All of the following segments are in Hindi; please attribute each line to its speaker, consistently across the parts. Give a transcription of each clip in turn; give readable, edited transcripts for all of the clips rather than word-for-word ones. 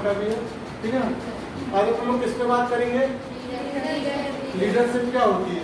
Speaker 1: का भी है, ठीक है ना। आज अपन लोग किस पे बात करेंगे? लीडरशिप क्या होती है?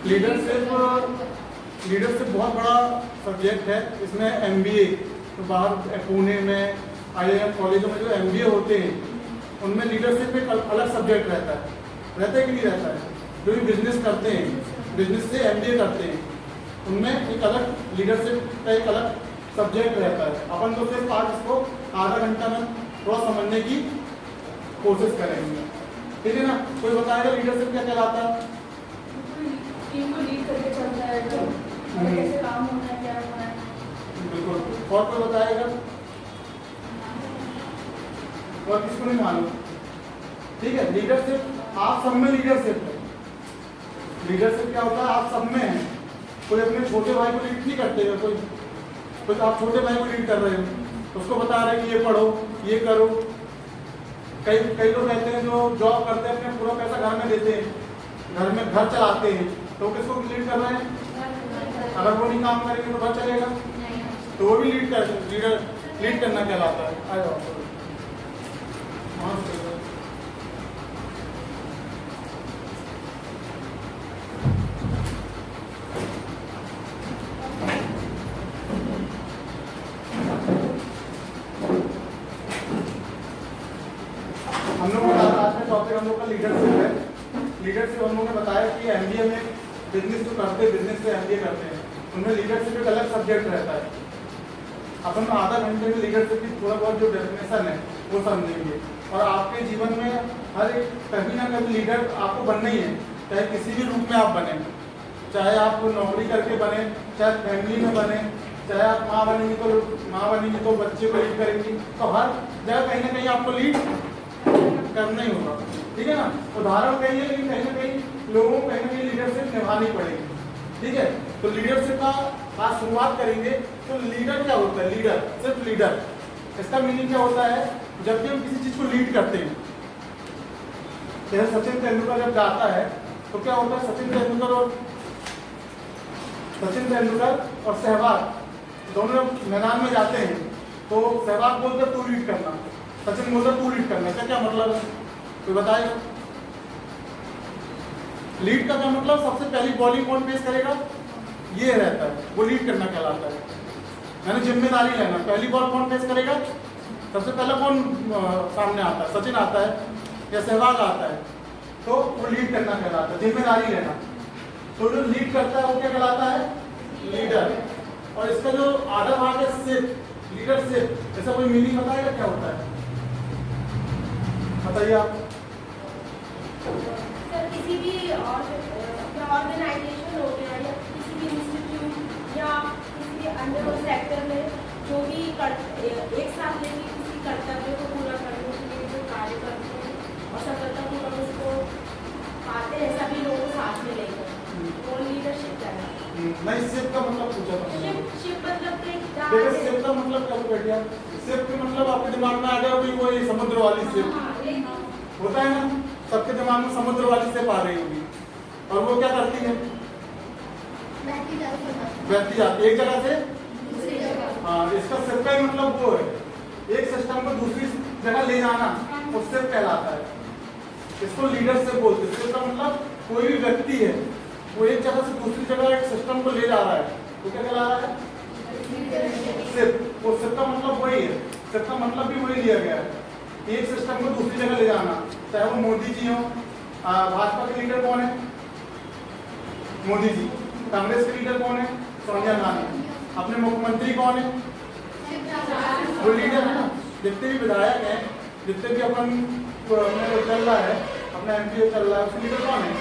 Speaker 1: लीडरशिप बहुत बड़ा सब्जेक्ट है। इसमें MBA तो बाहर पुणे में IIM कॉलेजों में जो MBA होते हैं उनमें लीडरशिप एक अलग सब्जेक्ट रहता है कि नहीं रहता है। जो भी बिजनेस करते हैं, बिजनेस से MBA करते हैं, उनमें एक अलग लीडरशिप का एक अलग सब्जेक्ट रहता है। अपन तो सिर्फ आज इसको आधा घंटा में थोड़ा समझने की कोशिश करेंगे, ठीक है ना। कोई बताएगा लीडरशिप क्या कहलाता है?
Speaker 2: टीम को लीड करके चलता है, कैसे काम होना है, क्या होना है।
Speaker 1: बिल्कुल। और कोई बताएगा? और किसको नहीं मालूम? ठीक है, लीडरशिप आप सब में लीडरशिप है। लीडरशिप क्या होता है? आप सब में है। कोई अपने छोटे भाई को लीड नहीं करते हैं, कोई तो आप छोटे भाई को लीड कर रहे हो, उसको बता रहे हैं कि ये पढ़ो, ये करो। कई लोग रहते हैं जो जॉब करते हैं, अपने पूरा पैसा घर में देते हैं, घर में घर चलाते हैं, तो किसको लीड कर रहे हैं? अगर वो नहीं काम करेंगे तो घर चलेगा, तो वो भी लीड करना कहलाता है। हम लोग आज का टॉपिक हम लोग का लीडरशिप है। लीडरशिप हम लोगों ने बताया कि MBA में बिजनेस जो करते हैं, बिजनेस से MBA करते हैं, उनमें लीडरशिप एक अलग सब्जेक्ट रहता है। अपन आधा घंटे में लीडरशिप की थोड़ा बहुत जो डेफिनेशन है वो समझेंगे। और आपके जीवन में हर एक कभी ना कभी लीडर आपको बनना ही है, चाहे किसी भी रूप में आप बने, चाहे आप नौकरी करके बने, चाहे फैमिली में बने, चाहे आप माँ बनेंगी तो बच्चे को लीड करेंगी, तो हर जगह कहीं ना कहीं आपको लीड करना ही होगा, ठीक है ना। उदाहरण कहीं है, लेकिन कहीं ना कहीं लोगों को कहीं ना कहीं लीडरशिप निभानी पड़ेगी, ठीक है। तो लीडरशिप का आज शुरुआत करेंगे। तो लीडर क्या होता है? लीडर सिर्फ लीडर, इसका मीनिंग क्या होता है? जब भी हम किसी चीज को लीड करते हैं, जैसे सचिन तेंदुलकर जब जाता है तो क्या होता है? सचिन तेंदुलकर और सहवाग दोनों मैदान में जाते हैं, तो सहवाग बोलते तू लीड करना, सचिन बोलते तू लीड करना। क्या मतलब है? कोई बताएगा? लीड का क्या मतलब? सबसे पहली बॉलिंग कौन पेश करेगा, ये रहता है, वो लीड करना कहलाता है। यानी जिम्मेदारी लेना। पहली बॉल कौन पेश करेगा? सबसे पहले कौन सामने आता है? सचिन आता है या सहवाग आता है, तो वो लीड करना कहलाता है, जिम्मेदारी लेना। तो जो लीड करता है वो क्या कहलाता है? लीडर। और इसका जो आधा भाग है सिर्फ लीडरशिप, ऐसा कोई मीनिंग बताएगा क्या होता है? बताइए आप।
Speaker 2: सर किसी भी ऑर्गेनाइजेशन हो गया या किसी भी इंस्टीट्यूट या किसी भी अंडर सेक्टर में जो भी एक साथ लेके किसी कर्तव्य को पूरा करने के लिए जो कार्य करते हैं और सफलतापूर्वक उसको पाते हैं, सभी लोगों को साथ में लेकर, वो लीडरशिप करना।
Speaker 1: नहीं, शिप का मतलब पूछा था।
Speaker 2: शिप मतलब
Speaker 1: देखो शिप का मतलब क्या बैठिया? शिप का मतलब आपके दिमाग में आ गया कि वो ये समुद्र वाली शिप होता है ना, सबके दिमाग में समुद्र वाली शिप आ रही होगी, और वो क्या करती है? बहती जाती है एक जगह से दूसरी जगह। हाँ, इसका शिप का मतलब वो है, एक सिस्टम को दूसरी जगह ले जाना, वो शिप कहलाता है। इसको लीडरशिप बोलते हैं। शिप का मतलब कोई भी व्यक्ति है, वो एक जगह से दूसरी जगह एक सिस्टम को ले जा रहा है, तो क्या कहला रहा है? शिप। वो शिप का मतलब वही है, शिप का मतलब भी वही लिया गया है, एक सिस्टम को दूसरी जगह ले जाना। चाहे वो मोदी जी हो, भाजपा के लीडर कौन है? मोदी जी। कांग्रेस के लीडर कौन है? सोनिया गांधी। अपने मुख्यमंत्री कौन है? वो लीडर है ना। जितने भी विधायक हैं, जितने भी अपन चल रहा है, अपना MP चल रहा है, उसका लीडर कौन है?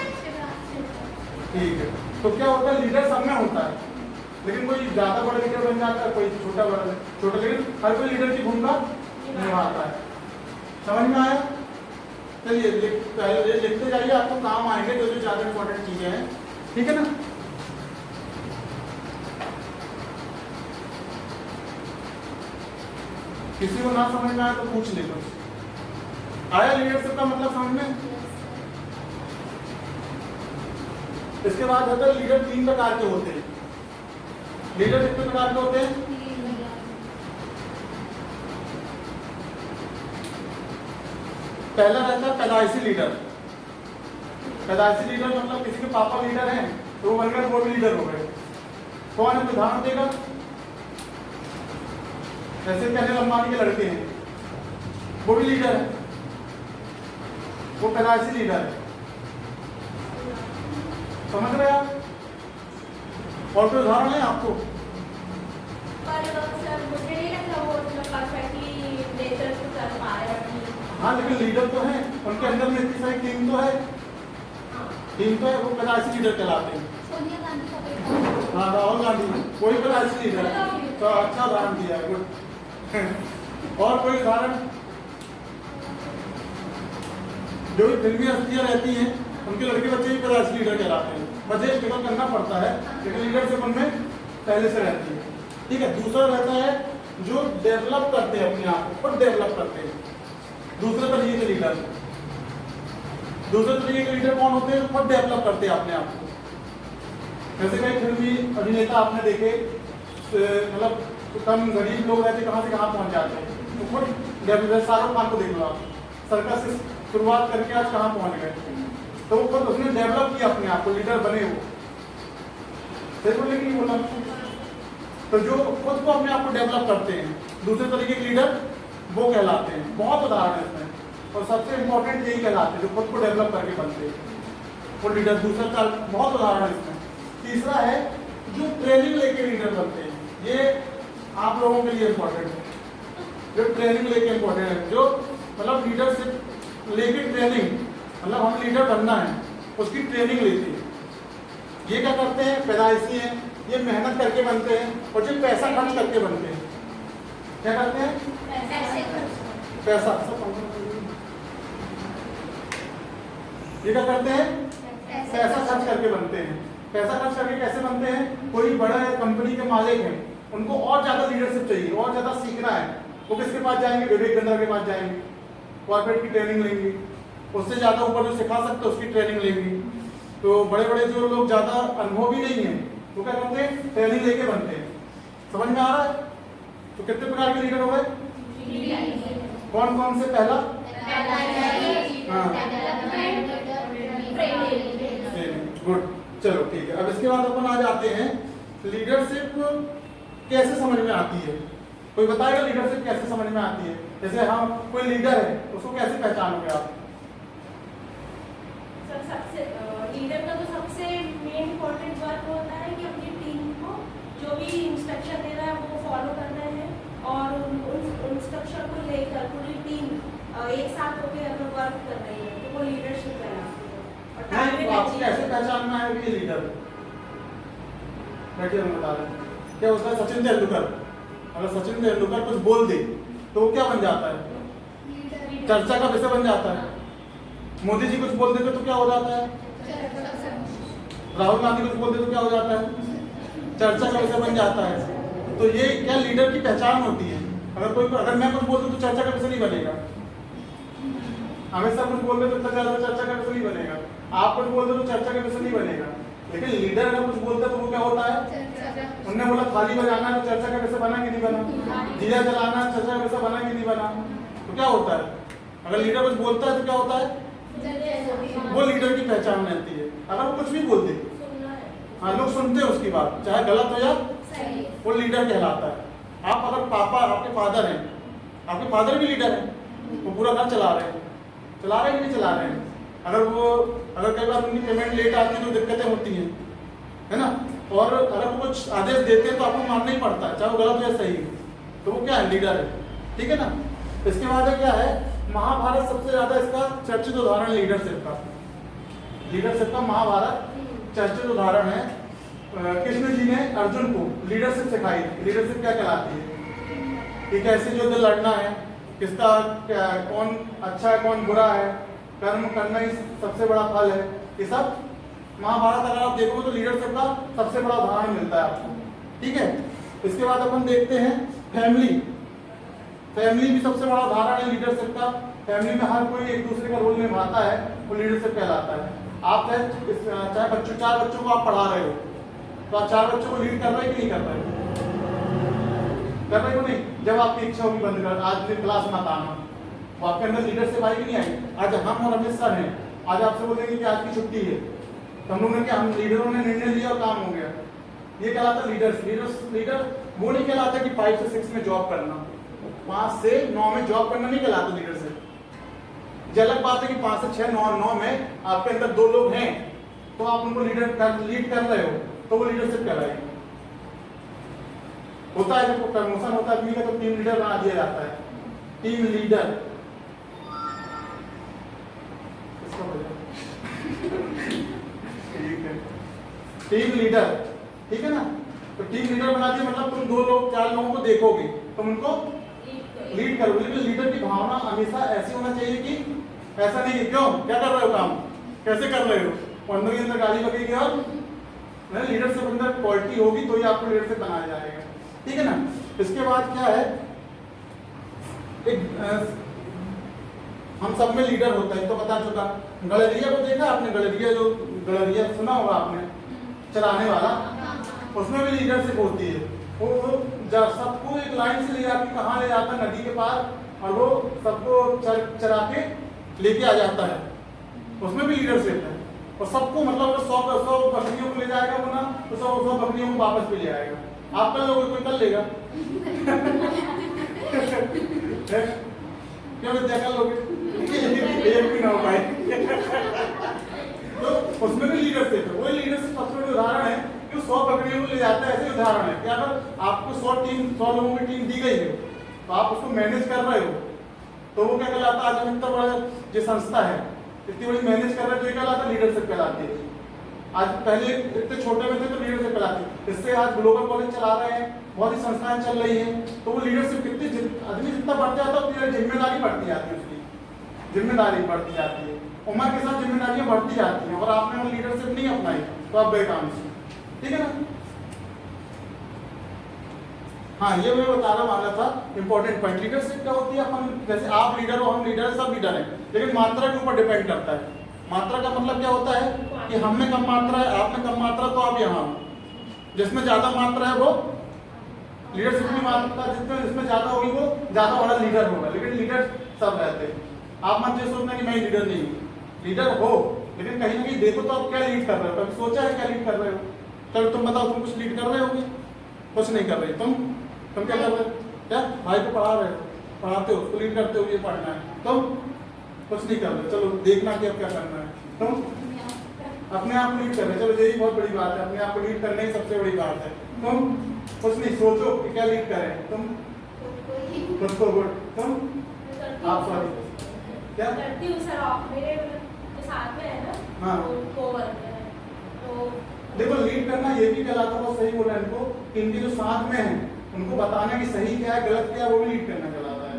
Speaker 1: ठीक है। तो क्या होता है? लीडर सब में होता है, लेकिन कोई ज्यादा बड़ा लीडर बन जाता है, कोई छोटा, लेकिन हर कोई लीडर की भूमिका निभाता है। समझ में आया? चलिए लिखते जाइए, आपको काम आएंगे जो जो ज्यादा इंपॉर्टेंट चीजें हैं, ठीक है ना। किसी को ना समझ में आया तो पूछ ले कुछ। आया लीडरशिप का मतलब समझ में? इसके बाद होता है लीडर 3 प्रकार के होते हैं। लीडर कितने प्रकार के होते हैं? पहला रहता है पैदाइशी लीडर। पैदाइशी लीडर मतलब किसी के पापा लीडर हैं तो वो बन गए, वो भी लीडर हो गए। कौन है, उदाहरण देगा? जैसे कि अनिल अंबानी के लड़के हैं, वो भी लीडर है, वो पैदाइशी लीडर है। समझ रहे आप? और कोई उदाहरण है आपको?
Speaker 2: पर सर मुझे नहीं लगता वो परफेक्टली नेतृत्व कर पा रहे हैं।
Speaker 1: हाँ, लेकिन लीडर तो है, उनके अंदर में इतनी सारी टीम तो है, टीम तो है, वो पैदाइशी लीडर कहलाते हैं।
Speaker 3: सोनिया गांधी का बेटा।
Speaker 1: हाँ, राहुल गांधी वही पैदाइशी लीडर है। तो अच्छा उदाहरण दिया है, गुड। और कोई उदाहरण? जो भी फिल्मी हस्तियां रहती हैं उनके लड़के बच्चे भी पैदाइशी लीडर कहलाते हैं। बच्चे स्ट्रगल करना पड़ता है लेकिन लीडरशिप उनमें पहले से रहती है। ठीक है। दूसरा रहता है जो डेवलप करते हैं, अपने आप को खुद डेवलप करते हैं। दूसरे तरीके के लीडर, दूसरे तरीके के लीडर कौन होते हैं? खुद डेवलप करते हैं अपने आप को। जैसे कई फिल्मी अभिनेता आपने देखे, मतलब कम गरीब लोग रहते, कहाँ से कहाँ पहुंच जाते हैं, तो खुद डेवलप। शाहरुख खान को देख लो आप, सर्कस से शुरुआत करके आज कहाँ पहुंच गए, तो वो खुद उसने डेवलप किया अपने आप को, लीडर बने वो। सही बोले कि नहीं बोला? तो जो खुद को अपने आप को डेवलप करते हैं, दूसरे तरीके के लीडर वो कहलाते हैं। बहुत उदाहरण है इसमें, और सबसे इंपॉर्टेंट यही कहलाते हैं जो खुद को डेवलप करके बनते हैं वो लीडर। दूसरा चार बहुत उदाहरण है इसमें। तीसरा है जो ट्रेनिंग लेके लीडर बनते हैं। ये आप लोगों के लिए इंपॉर्टेंट है, जो ट्रेनिंग लेके इंपॉर्टेंट है, जो मतलब लीडरशिप लेके ट्रेनिंग, मतलब हम लीडर बनना है उसकी ट्रेनिंग लेते हैं। ये क्या करते हैं? पैदाइशी हैं, ये मेहनत करके बनते हैं, और जो पैसा खर्च करके बनते हैं। क्या करते हैं? पैसा। ये क्या करते हैं? पैसा खर्च करके बनते हैं। पैसा खर्च करके कैसे बनते हैं? कोई बड़ा कंपनी के मालिक हैं, उनको और ज्यादा लीडरशिप चाहिए, और ज्यादा सीखना है, वो किसके पास जाएंगे? विवेक बिंद्रा के पास जाएंगे, कॉर्पोरेट की ट्रेनिंग लेंगे। उससे ज्यादा ऊपर जो सिखा सकते उसकी ट्रेनिंग लेंगे। तो बड़े बड़े जो लोग ज्यादा अनुभवी नहीं है वो क्या करते हैं? ट्रेनिंग लेके बनते हैं। समझ में आ रहा है? तो कितने प्रकार के लीडर हो गए? कौन कौन से? पहला गुड, चलो ठीक है। अब इसके बाद अपन आ जाते हैं लीडरशिप कैसे समझ में आती है। कोई बताएगा लीडरशिप कैसे समझ में आती है? जैसे हम कोई लीडर है उसको कैसे पहचानोगे आप?
Speaker 2: सबसे लीडर का तो सबसे मेन इम्पोर्टेंट वर्क होता है कि अपनी टीम को जो भी इंस्ट्रक्शन दे रहा है वो फॉलो करना है, और उन इंस्ट्रक्शन को लेकर पूरी टीम एक साथ होकर अगर वर्क कर रही है तो वो लीडरशिप कहलाती है। और टारगेट
Speaker 1: आपको कैसे पहचानना है कि लीडर? बैठिए, हम बता रहे हैं। क्या होता है? सचिन तेंदुलकर, अगर सचिन तेंदुलकर कुछ बोल दे तो वो क्या बन जाता है? चर्चा का विषय बन जाता है। मोदी जी कुछ बोल देते तो क्या हो जाता है? राहुल गांधी कुछ बोल देते तो क्या हो जाता है? चर्चा का विषय बन जाता है। तो ये क्या लीडर की पहचान होती है। अगर मैं कुछ बोल दूं तो चर्चा का विषय नहीं बनेगा। हमेशा कुछ बोल दे तो चर्चा का विषय नहीं बनेगा। आप कुछ बोल दो तो चर्चा का विषय नहीं बनेगा। लेकिन लीडर अगर कुछ बोलते तो वो क्या होता है? उन्होंने बोला थाली बजाना है तो चर्चा का विषय बना कि नहीं बना? दिया जलाना है चर्चा का विषय बना कि नहीं बना? तो क्या होता है? अगर लीडर कुछ बोलता है तो क्या होता है? वो लीडर की पहचान रहती है। अगर वो कुछ भी बोल दे, हाँ, लोग सुनते हैं उसकी बात, चाहे गलत हो या वो लीडर कहलाता है। आप अगर पापा, आपके फादर हैं, आपके फादर भी लीडर हैं, वो पूरा घर चला रहे हैं कि नहीं चला रहे हैं। अगर कई बार उनकी पेमेंट लेट आती है तो दिक्कतें होती हैं, है ना? और अगर वो कुछ आदेश देते हैं तो आपको मानना ही पड़ता है, चाहे वो गलत हो या सही। तो वो क्या है? लीडर है। ठीक है ना? इसके बाद क्या है? महाभारत सबसे ज्यादा इसका चर्चित उदाहरण लीडरशिप का। लीडरशिप का महाभारत चर्चित उदाहरण है। कृष्ण जी ने अर्जुन को लीडरशिप सिखाई। लीडरशिप क्या कहलाती है? कि कैसे युद्ध लड़ना है, किसका क्या, कौन अच्छा है कौन बुरा है, कर्म करना ही सबसे बड़ा फल है। ये सब महाभारत अगर आप देखोगे तो लीडरशिप का सबसे बड़ा उदाहरण मिलता है आपको। ठीक है। इसके बाद अपन देखते हैं फैमिली। फैमिली भी सबसे बड़ा उदाहरण है लीडरशिप का। फैमिली में हर कोई एक दूसरे का रोल निभाता है, वो लीडरशिप कहलाता है। आप चाहे बच्चों, 4 बच्चों को आप पढ़ा रहे हो तो आप 4 बच्चों को लीड कर रहे हैं कि नहीं कर रहे? कर रहे हो नहीं? जब आपकी इच्छा होगी बंद कर, आज दिन क्लास मत आना, वो आपके अंदर लीडरशिप आएगी नहीं आएगी? आज हम और अमित सर हैं, आज आपसे बोलेंगे कि आज की छुट्टी है, तो हम लोगों ने क्या, हम लीडरों ने निर्णय लिया और काम हो गया। ये कहलाता लीडर वो नहीं कहलाता कि 5 से 6 में जॉब करना, 5 से 9 में जॉब करना नहीं कहलाता लीडरशिप। ये अलग बात है कि 5 से 6 9 में आपके अंदर 2 लोग हैं तो आप उनको लीड कर रहे हो, तो वो लीडरशिप कहलाएगी। होता है जब प्रमोशन होता है तो टीम लीडर बना दिया जाता है, टीम लीडर। ठीक है, टीम लीडर, ठीक है ना। तो टीम लीडर बना दिया मतलब तुम 2 लोग 4 लोगों को देखोगे, तुम उनको लीड करोगे। लेकिन लीडर की भावना हमेशा ऐसी होना चाहिए कि ऐसा नहीं कि क्यों क्या कर रहे हो, काम कैसे कर रहे हो, अंदर के अंदर गाली बकेगी। और लीडरशिप अंदर क्वालिटी होगी तो ही आपको लीडरशिप बनाया जाएगा, ठीक है ना। इसके बाद क्या है, एक हम सब में लीडर होता है तो बता चुका। गलेरिया को देखा आपने, गलेरिया सुना होगा आपने, चलाने वाला, उसमें भी लीडरशिप होती है। वो सबको एक लाइन से ले जाके कहाँ ले जाता है, नदी के पार, और वो सबको चरा के लेके आ जाता है, उसमें भी लीडरशिप है। और सबको मतलब 100 बकरियों को ले जाएगा वो ना, तो 100 बकरियों को वापस भी ले आएगा। आप कर लोगे, कोई कर लेगा क्यों विद्या कर लोगे, एक भी ना हो पाए तो उसमें भी लीडरशिप है। वही लीडरशिप सबसे बड़ी उदाहरण है कि 100 बकरियों को ले जाता है, ऐसे उदाहरण है कि अगर आपको 100 लोगों की टीम दी गई है तो आप उसको मैनेज कर रहे हो, तो वो क्या कहलाता है। आज इतना बड़ा जो संस्था है इतनी बड़ी मैनेज कर रहे हैं तो ये कहलाता लीडरशिप कहलाती है। आज पहले इतने छोटे में थे तो लीडरशिप कहलाती, इससे आज ग्लोबल कॉलेज चला रहे हैं, बहुत ही संस्थाएं चल रही हैं, तो वो लीडरशिप कितनी आदमी जितना बढ़ता जाता है उतनी जिम्मेदारी बढ़ती जाती है, उसकी जिम्मेदारी बढ़ती जाती है, उम्र के साथ जिम्मेदारियां बढ़ती जाती हैं। और आपने वो लीडरशिप नहीं अपनाई तो आप गए काम से, ठीक है ना। हाँ, ये मैं बता रहा था इंपॉर्टेंट पॉइंट। लीडरशिप क्या होती है, अपन जैसे आप लीडर हो, हम लीडर, सब लीडर हैं, लेकिन मात्रा के ऊपर डिपेंड करता है। मात्रा का मतलब क्या होता है कि हम में कम मात्रा है, आप में कम मात्रा, तो आप यहाँ, जिसमें ज्यादा मात्रा है वो लीडरशिप की मात्रा, जिसमें ज्यादा होगी वो ज्यादा बड़ा लीडर होगा। लेकिन लीडर सब रहते हैं। आप मत ये सोचना कि मैं लीडर नहीं हूँ, लीडर हो, लेकिन कहीं ना कहीं देखो तो आप क्या लीड कर रहे हो, कभी सोचा है क्या लीड कर रहे हो। चलो तुम बताओ, तुम कुछ लीड कर रहे होगे, कुछ नहीं कर रहे। तुम क्या कर रहे हो, क्या भाई को पढ़ा रहे हो, पढ़ाते हो, उसको लीड करते हो, ये पढ़ना है, तुम कुछ नहीं कर रहे। चलो देखना कि अब क्या करना है, तुम अपने आप को लीड कर रहे। चलो यही बहुत बड़ी बात है, अपने आप को लीड करना ही सबसे बड़ी बात है। तुम कुछ नहीं सोचो कि क्या लीड करें, तुम खुद को गुड, तुम आप सॉरी क्या
Speaker 2: करती हूँ सर, आप मेरे जो साथ में है ना,
Speaker 1: हाँ,
Speaker 2: कोवर्कर है, तो
Speaker 1: देखो लीड करना ये भी कहलाता, बहुत सही बोला इनको, कि इनके जो साथ में हैं उनको बताना कि सही क्या है गलत क्या है, वो भी लीड करना कहलाता है,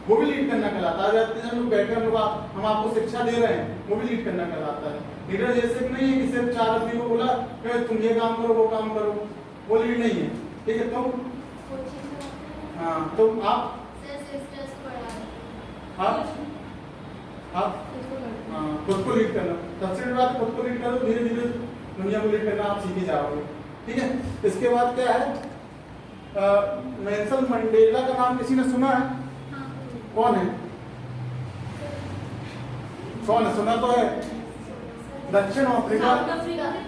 Speaker 1: वो भी लीड करना कहलाता है। जब लोग बैठे हम आपको शिक्षा दे रहे हैं, वो भी लीड करना कहलाता है। लीडर जैसे नहीं है कि सिर्फ 4 आदमी को बोला कि तुम ये काम करो वो काम करो, वो लीड नहीं है, ठीक है। तुम हाँ, तो आप खुद को लीड करना, सबसे बड़ी बात खुद को लीड करो, धीरे धीरे दुनिया को लीड करना आप सीख ही जाओगे, ठीक है। इसके बाद क्या है, नेल्सन मंडेला का नाम किसी ने सुना है? कौन है, कौन है, सुना तो है। दक्षिण अफ्रीका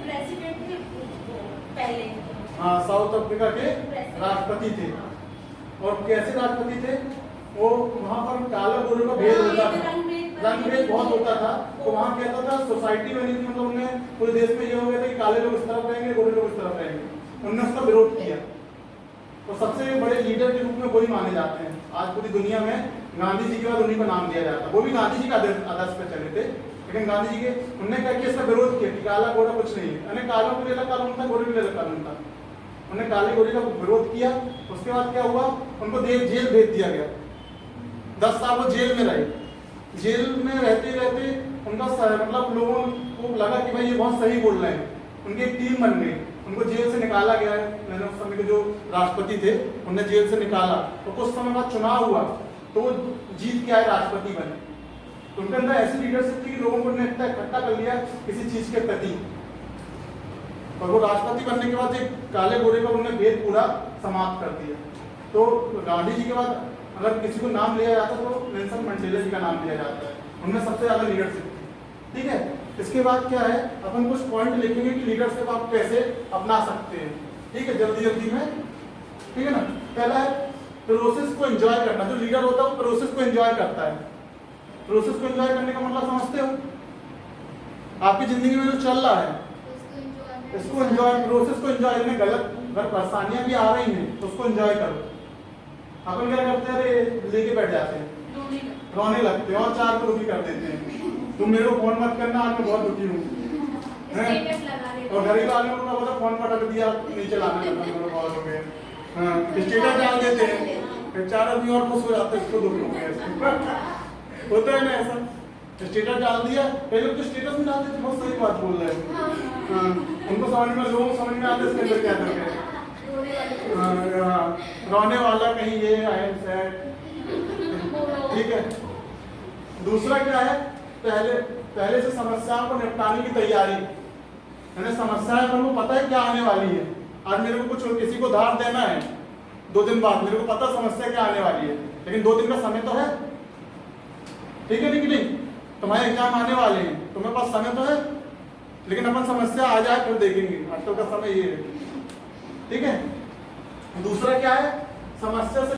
Speaker 2: प्रेसिडेंट थे पहले,
Speaker 1: हाँ, साउथ अफ्रीका के राष्ट्रपति थे। और कैसे राष्ट्रपति थे वो, वहां पर काला गोरे का भेद होता था, रंग भेद बहुत होता था। तो वहां कहता था सोसाइटी बनी थी, मतलब उन्हें पूरे देश में ये हो गया था कि काले लोग इस तरफ रहेंगे, गोरे लोग इस तरफ रहेंगे। उन्होंने उसका विरोध किया, तो सबसे बड़े लीडर के रूप में वही माने जाते हैं। आज पूरी दुनिया में गांधी जी के बाद उन्हीं को नाम दिया जाता है। वो भी गांधी जी का आदर्श पे चले थे, लेकिन गांधी जी के उन्होंने क्या किया, इसका विरोध किया कि काला गोरा कुछ नहीं है। यानी कालों के लिए अलग कानून था, गोरे के लिए अलग कानून था। उन्होंने काले गोरे का विरोध किया। उसके बाद क्या हुआ, उनको जेल भेज दिया गया। 10 साल वो जेल में रहे। जेल में रहते रहते उनका मतलब लोगों को लगा कि भाई ये बहुत सही बोल रहे हैं, उनकी एक टीम बन गई। उनको जेल से निकाला गया है, मैंने उस समय के जो राष्ट्रपति थे उन्हें जेल से निकाला। तो कुछ समय बाद चुनाव हुआ तो वो जीत के आए, राष्ट्रपति बने। तो उनके अंदर ऐसी लीडरशिप थी कि लोगों को इकट्ठा कर लिया किसी चीज के प्रति। और वो राष्ट्रपति बनने के बाद एक काले गोरे का उन्होंने भेद पूरा समाप्त कर दिया। तो गांधी जी के बाद अगर किसी को नाम लिया जाता तो नेल्सन मंडेला जी का नाम लिया जाता है, उनमें सबसे ज्यादा लीडरशिप थी। ठीक है, इसके बाद क्या है, अपन कुछ पॉइंट लिखेंगे कि लीडरशिप आप कैसे अपना सकते हैं। ठीक है, जल्दी जल्दी में, ठीक है ना। पहला है प्रोसेस को एंजॉय करना। जो लीडर होता है वो प्रोसेस को एंजॉय करता है। प्रोसेस को एंजॉय करने का मतलब समझते हो, आपकी जिंदगी में जो चल रहा है इसको एंजॉय, प्रोसेस को एंजॉय करने। गलत अगर परेशानियां भी आ रही हैं तो उसको एंजॉय करो। अपन क्या करते हैं, अरे लेके बैठ जाते हैं, रोने लगते हैं और चार को दुखी कर देते हैं। तुम मेरे को फोन मत करना, आज मैं बहुत दुखी हूँ। और गरीब आदमी को क्या पता, फोन पटक दिया, नीचे लाने लगा, बहुत हो गए। हाँ, स्टेटस डाल देते हैं, फिर चार आदमी और खुश हो जाते हैं, इसको दुख हो गया। होता है ना ऐसा, स्टेटस डाल दिया। कई लोग तो स्टेटस में डालते थे, बहुत सही बात बोल रहे हैं। हाँ, उनको समझ में, लोगों को समझ में आते इसके अंदर क्या करते हैं। रोने वाला कहीं ये आई एम सैड। ठीक है, दूसरा क्या है, पहले से समस्याओं को निपटाने की तैयारी। यानी समस्याएं पर को पता है क्या आने वाली है। आज मेरे को कुछ किसी को धार देना है 2 दिन बाद, मेरे को पता समस्या क्या आने वाली है, लेकिन 2 दिन का समय तो है। ठीक है, नहीं, तुम्हारे एग्जाम आने वाले हैं, तुम्हारे पास समय तो है, लेकिन अपन समस्या आ जाए फिर देखेंगे। आजकल का समय ये है। ठीक है, दूसरा क्या है, समस्या से